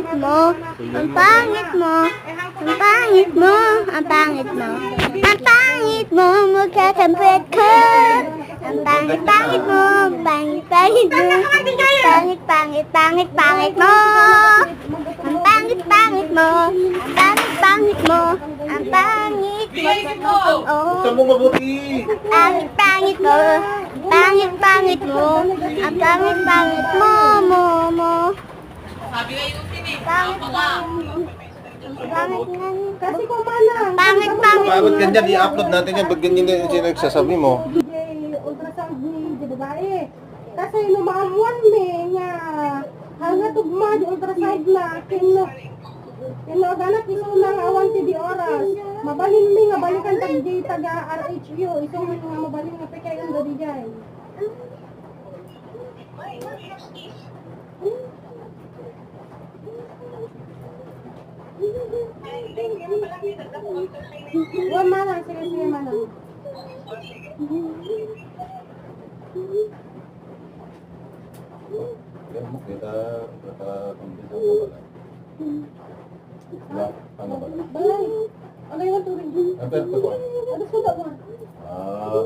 pangit mo. Ang pangit mo. Ang pangit mo. Ang pangit mo. Ang pangit mo. Magkakampret ka. Ang pangit, pangit mo. Pangit, pangit mo. Pangit, pangit, pangit, pangit mo. Ang pangit, pangit mo. Ang pangit, pangit mo. Ang pangit mo. Gusto mo mabuti. Pangit, pangit mo. Pangit, pangit mo. Ang pangit, pangit mo. Sabi nga yung sinig. Pangit, pangit nga. Kasi kung malang, Pangit, pangit mo. Bakit ganyan? I-upload natin yan. Ba't ganyan din yung nagsasabi mo? ultrasound ni di babae. Kasi numaamuan mi nga hanga tugma di ultrasound na kino ganap iso nang awan ti di oras. Mabalin mi nga balikan tag di taga RHU iso nga mabalin nga pikayon do di jay. Wala manang, sige manang. Kita kumpisa mo ba? Ano ba? Balay. Agay mo tubig. Ang pwede ko. Adas ko ba? Ah.